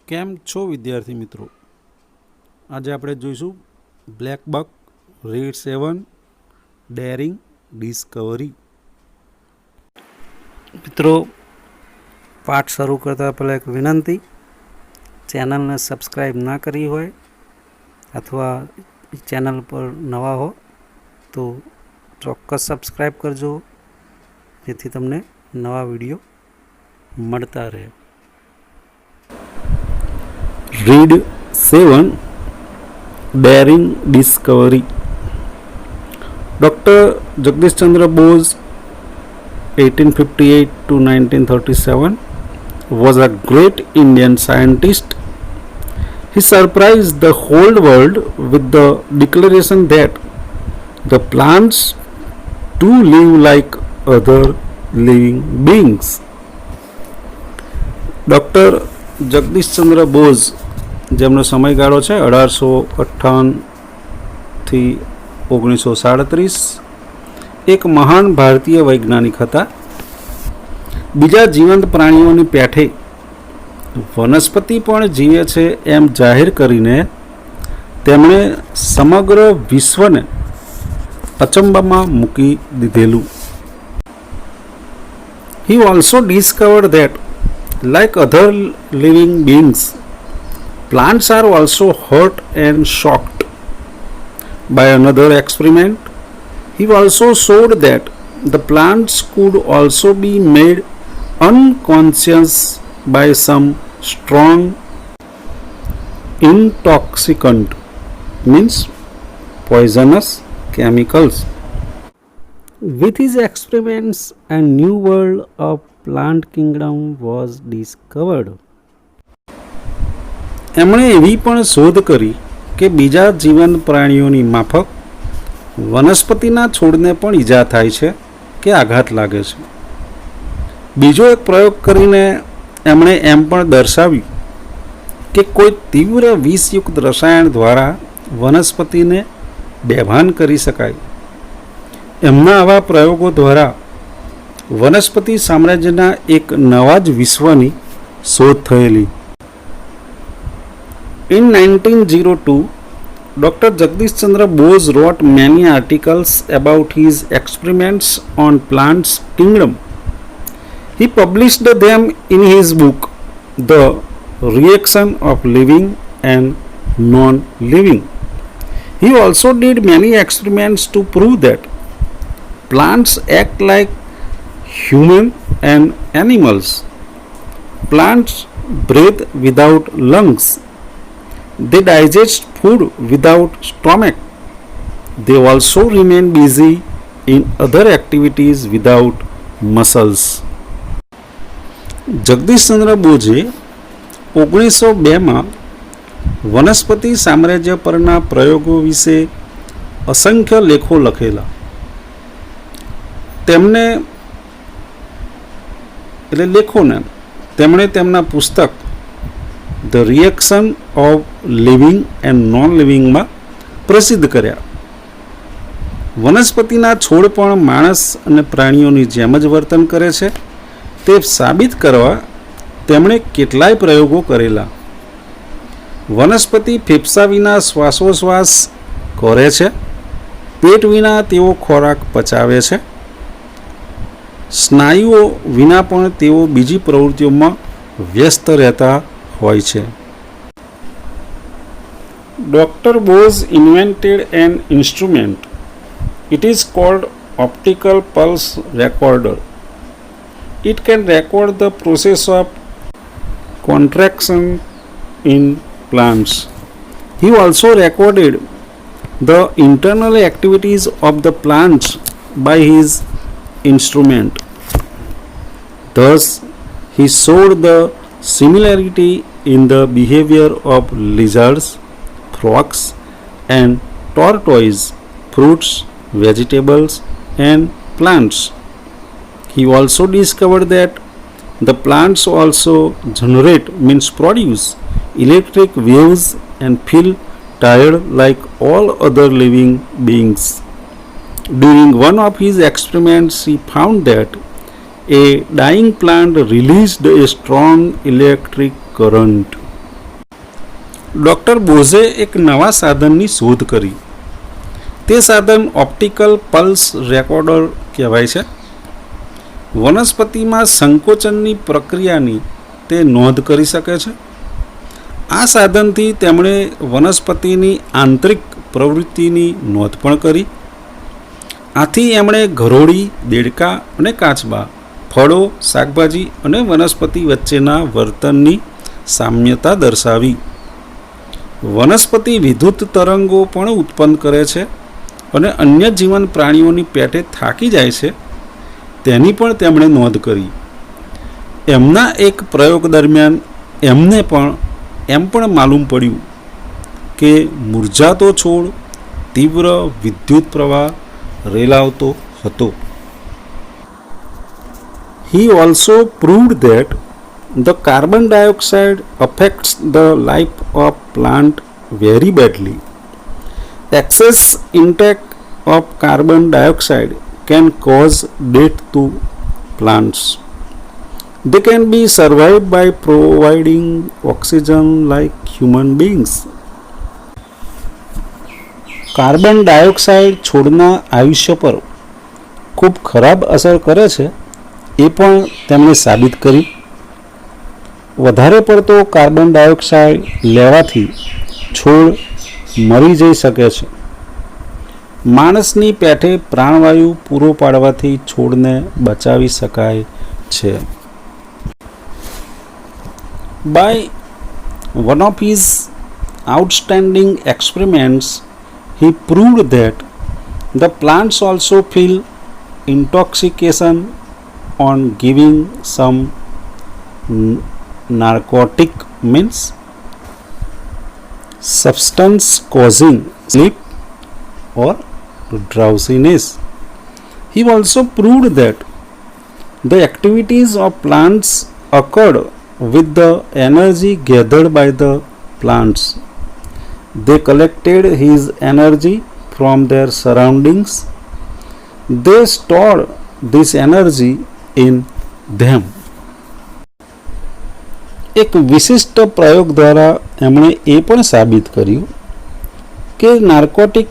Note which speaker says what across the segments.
Speaker 1: કેમ છો વિદ્યાર્થી મિત્રો? આજે આપણે જોઈશું black buck, red 7, daring Discovery. મિત્રો, પાઠ શરૂ કરતાં પહેલાં એક વિનંતી, ચેનલને સબસ્ક્રાઈબ ના કરી હોય અથવા ચેનલ પર નવા હો તો ચોક્કસ સબસ્ક્રાઈબ કરજો, જેથી તમને નવા વિડીયો મળતા રહે. Read 7, daring Discovery. Doctor Jagdish Chandra Bose 1858 to 1937 was a great Indian scientist. He surprised the whole world with the declaration that the plants too live like other living beings. Doctor Jagdish Chandra Bose, જેમનો સમયગાળો છે 1858 થી 1937, એક મહાન ભારતીય વૈજ્ઞાનિક હતા. બીજા જીવંત પ્રાણીઓની પેઠે વનસ્પતિ પણ જીવે છે એમ જાહેર કરીને તેમણે સમગ્ર વિશ્વને અચંબામાં મૂકી દીધેલું. He also discovered that like other living beings, plants are also hurt and shocked. By another experiment, he also showed that the plants could also be made unconscious by some strong intoxicant, means poisonous chemicals. With his experiments, a new world of plant kingdom was discovered. એમણે એવી પણ શોધ કરી કે બીજા જીવંત પ્રાણીઓની માફક વનસ્પતિના છોડને પણ ઈજા થાય છે કે આઘાત લાગે છે. બીજો એક પ્રયોગ કરીને એમણે એમ પણ દર્શાવ્યું કે કોઈ તીવ્ર વિષયુક્ત રસાયણ દ્વારા વનસ્પતિને બેભાન કરી શકાય. એમના આવા પ્રયોગો દ્વારા વનસ્પતિ સામ્રાજ્યના એક નવા જ વિશ્વની શોધ થયેલી. In 1902, Dr. Jagdish Chandra Bose wrote many articles about his experiments on plants kingdom. He published them in his book, The Reaction of Living and Non-Living. He also did many experiments to prove that plants act like human and animals. Plants breathe without lungs. They digest food without stomach. They also remain busy in other activities without muscles. Jagdish Chandra બોઝે 1902માં વનસ્પતિ સામ્રાજ્ય પરના પ્રયોગો વિશે અસંખ્ય લેખો લખેલા. તેમણે તેમના પુસ્તક the reaction of living and non લિવિંગમાં પ્રસિદ્ધ કર્યા. વનસ્પતિના છોડ પણ માણસ અને પ્રાણીઓની જેમ જ વર્તન કરે છે તે સાબિત કરવા તેમણે કેટલાય પ્રયોગો કરેલા. વનસ્પતિ ફેફસા વિના શ્વાસોશ્વાસ કરે છે, પેટ વિના તેઓ ખોરાક પચાવે છે, સ્નાયુઓ વિના પણ તેઓ બીજી પ્રવૃત્તિઓમાં વ્યસ્ત રહેતા હોય છે. Dr. Bose invented an instrument. It is called optical pulse recorder. It can record the process of contraction in plants. He also recorded the internal activities of the plants by his instrument. Thus, he showed the similarity in the behavior of lizards, frogs, and tortoises, fruits, vegetables, and plants. He also discovered that the plants also produce electric waves and feel tired like all other living beings. During one of his experiments, he found that a dying plant released a strong electric current. Doctor બોઝે એક નવા સાધનની શોધ કરી. તે સાધન optical pulse recorder કહેવાય છે. વનસ્પતિમાં સંકોચનની પ્રક્રિયાની તે નોંધ કરી શકે છે. આ સાધનથી તેમણે વનસ્પતિની આંતરિક પ્રવૃત્તિની નોંધ પણ કરી. આથી એમણે ઘરોડી, દેડકા અને કાચબા, ફળો, શાકભાજી અને વનસ્પતિ વચ્ચેના વર્તનની સામ્યતા દર્શાવી. વનસ્પતિ વિદ્યુત તરંગો પણ ઉત્પન્ન કરે છે અને અન્ય જીવન પ્રાણીઓની પેટે થાકી જાય છે તેની પણ તેમણે નોંધ કરી. એમના એક પ્રયોગ દરમિયાન એમને એમ પણ માલુમ પડ્યું કે મુરઝાતો છોડ તીવ્ર વિદ્યુત પ્રવાહ રેલાવતો હતો. He also proved that the carbon dioxide affects the life of plant very badly. Excess intake of carbon dioxide can cause death to plants. They can be survived by providing oxygen like human beings. Carbon dioxide છોડના આયુષ્ય પર ખૂબ ખરાબ અસર કરે છે એ પણ તેમણે સાબિત કરી. વધારે પડતો કાર્બન ડાયોક્સાઇડ લેવાથી છોડ મરી જઈ શકે છે. માણસની પેઠે પ્રાણવાયુ પૂરો પાડવાથી છોડને બચાવી શકાય છે. By one of his outstanding experiments, he proved that the plants also feel intoxication on giving some narcotic, means substance causing sleep or drowsiness. He also proved that the activities of plants occurred with the energy gathered by the plants. They collected his energy from their surroundings. They stored this energy in them. એક વિશિષ્ટ પ્રયોગ દ્વારા એમણે એ પણ સાબિત કર્યું કે narcotic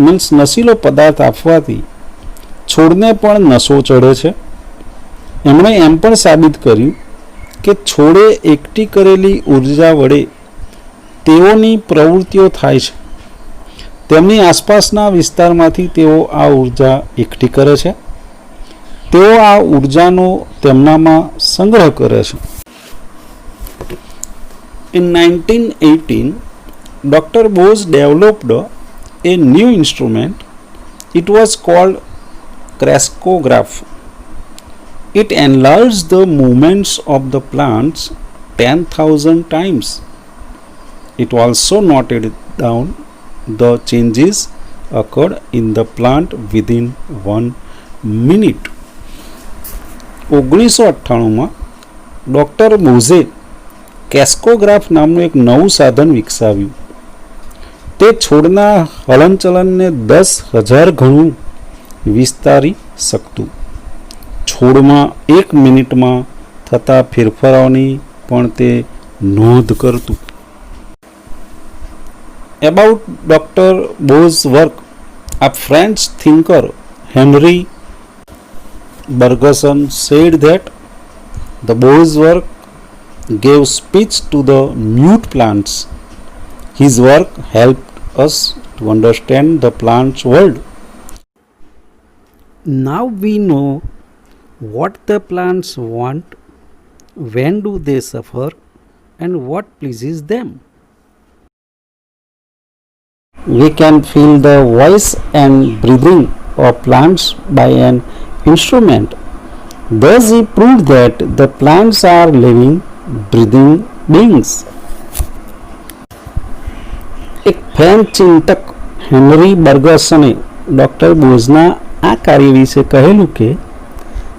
Speaker 1: means નશીલો પદાર્થ આપવાથી છોડને પણ નશો ચડે છે. એમણે એમ પણ સાબિત કર્યું કે છોડે એકઠી કરેલી ઉર્જા વડે તેઓની પ્રવૃત્તિઓ થાય છે. તેમની આસપાસના વિસ્તારમાંથી તેઓ આ ઉર્જા એકઠી કરે છે. તેઓ આ ઉર્જાનો તેમનામાં સંગ્રહ કરે છે. In 1918, Dr. Bose developed a new instrument. It was called crescograph. It enlarged the movements of the plants 10,000 times. It also noted down the changes occurred in the plant within 1 minute. 1998માં doctor બોઝે કેસ્કોગ્રાફ નામનું એક નવું સાધન વિકસાવ્યું. તે છોડના હલનચલનને 10,000 ગણું વિસ્તારી શકતું. છોડમાં 1 મિનિટમાં થતા ફેરફારોની પણ તે નોંધ કરતું. About Dr. Bose's work, a French thinker, Henry Bergson, said that the Bose work gave speech to the mute plants. His work helped us to understand the plant's world. Now we know what the plants want, when do they suffer, and what pleases them. We can feel the voice and breathing of plants by an instrument. Thus he proved that the plants are living, breathing beings. એક French ચિંતક henry બર્ગસને doctor બોઝના આ કાર્ય વિશે કહેલું કે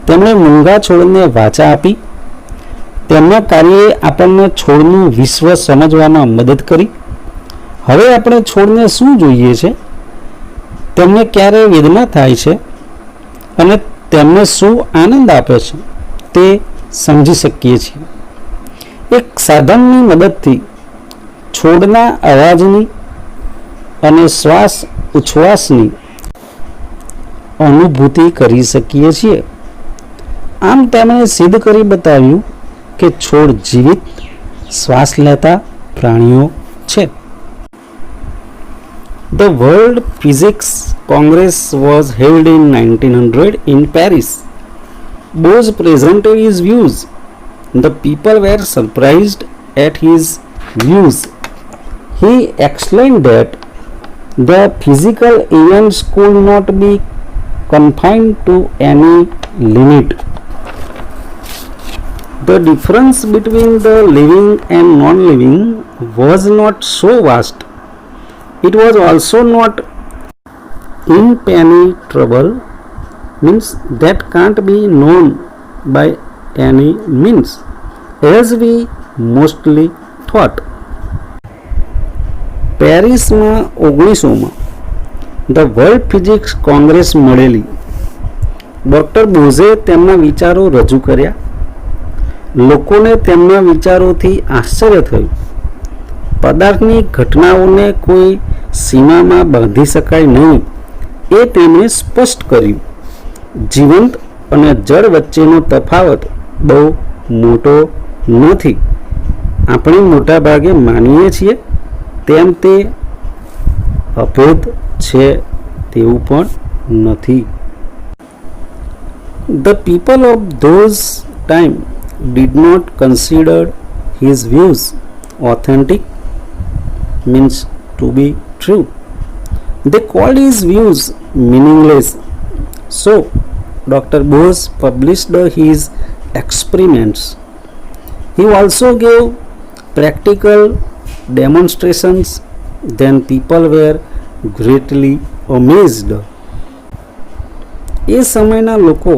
Speaker 1: તેમણે મૂંગા છોડને વાચા આપી. તેમના કાર્યએ આપણને છોડનું વિશ્વ સમજવામાં મદદ કરી. હવે આપણે છોડને શું જોઈએ છે, તેમને ક્યારે વેદના થાય છે અને તેમને શું આનંદ આપે છે તે સમજી શકીએ છીએ. એક સાધનની મદદથી છોડના અવાજની અને શ્વાસ ઉચ્છ્વાસની અનુભૂતિ કરી શકીએ છીએ. આમ તેમણે સિદ્ધ કરી બતાવ્યું કે છોડ જીવિત શ્વાસ લેતા પ્રાણીઓ છે. The World Physics Congress was held in 1900 in Paris. Bose presented his views. The people were surprised at his views. He explained that the physical events could not be confined to any limit. The difference between the living and non-living was not so vast. It was also not impenetrable, means that can't be known by any means, as we mostly thought. પેરિસમાં 1900માં the world physics Congress મળેલી. Doctor બોઝે તેમના વિચારો રજૂ કર્યા. લોકોને તેમના વિચારોથી આશ્ચર્ય થયું. પદાર્થની ઘટનાઓને કોઈ સીમામાં બાંધી શકાય નહીં એ તેમણે સ્પષ્ટ કર્યું. જીવંત અને જળ વચ્ચેનો તફાવત બહુ મોટો નથી. આપણે મોટા ભાગે માનીએ છીએ તેમ તે અભેદ છે તેવું પણ નથી. The people of those time did not consider his views authentic, means to be true. They called his views meaningless. So Dr. Bose published his experiments. He also gave practical demonstrations. Then people were greatly amazed. એ સમયના લોકો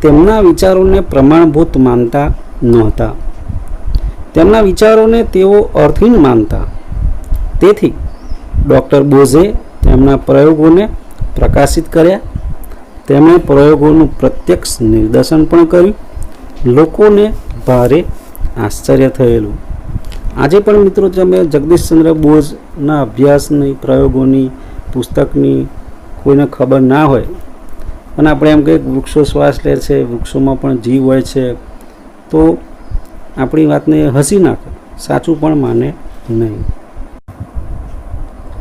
Speaker 1: તેમના વિચારોને પ્રમાણભૂત માનતા નહોતા. તેમના વિચારોને તેઓ અર્થહીન માનતા. તેથી ડૉક્ટર બોઝે તેમના પ્રયોગોને પ્રકાશિત કર્યા. તેમણે પ્રયોગોનું પ્રત્યક્ષ નિદર્શન પણ કર્યું. લોકોને ભારે આશ્ચર્ય થયેલું. આજે પણ મિત્રો તમે જગદીશચંદ્ર બોઝના અભ્યાસની પ્રયોગોની પુસ્તકની કોઈને ખબર ના હોય અને આપણે એમ કહીએ વૃક્ષો શ્વાસ લે છે, વૃક્ષોમાં પણ જીવ હોય છે, તો આપણી વાતને હસી નાખે, સાચું પણ માને નહીં.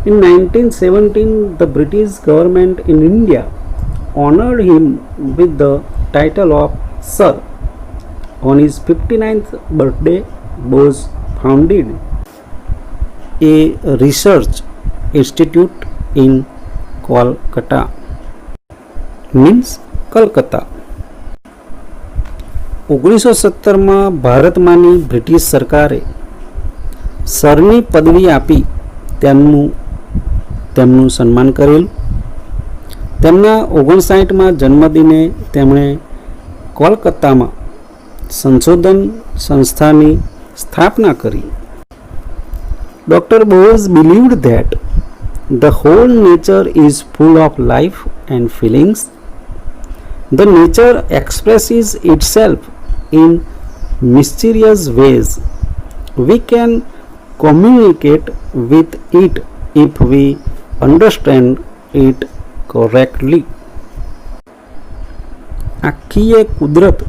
Speaker 1: In 1917, the British government in India honored him with the title of Sir. On his 59th birthday, Bose founded a research institute in Kolkata, means કલકત્તા. 1917માં ભારતમાંની બ્રિટિશ સરકારે સરની પદવી આપી તેમનું સન્માન કરેલું. તેમના 59મા જન્મદિને તેમણે કોલકાતામાં સંશોધન સંસ્થાની સ્થાપના કરી. Dr. Bose believed that the whole nature is full of life and feelings. The nature expresses itself in mysterious ways. We can communicate with it if we understand it correctly. આખી એ કુદરત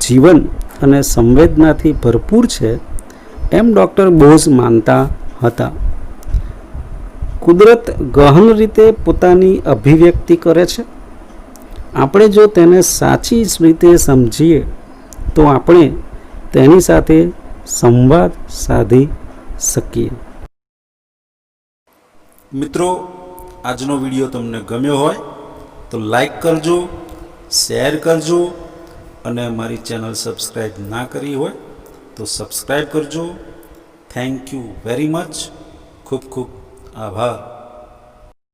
Speaker 1: જીવન અને સંવેદનાથી ભરપૂર છે એમ ડૉક્ટર બોઝ માનતા હતા. કુદરત ગહન રીતે પોતાની અભિવ્યક્તિ કરે છે. આપણે જો તેને સાચી રીતે સમજીએ તો આપણે તેની સાથે સંવાદ સાધી શકીએ. મિત્રો, આજનો વિડીયો તમને ગમ્યો હોય તો લાઈક કરજો, શેર કરજો અને મારી ચેનલ સબસ્ક્રાઈબ ના કરી હોય તો સબસ્ક્રાઈબ કરજો. Thank you very much. ખૂબ ખૂબ આભાર.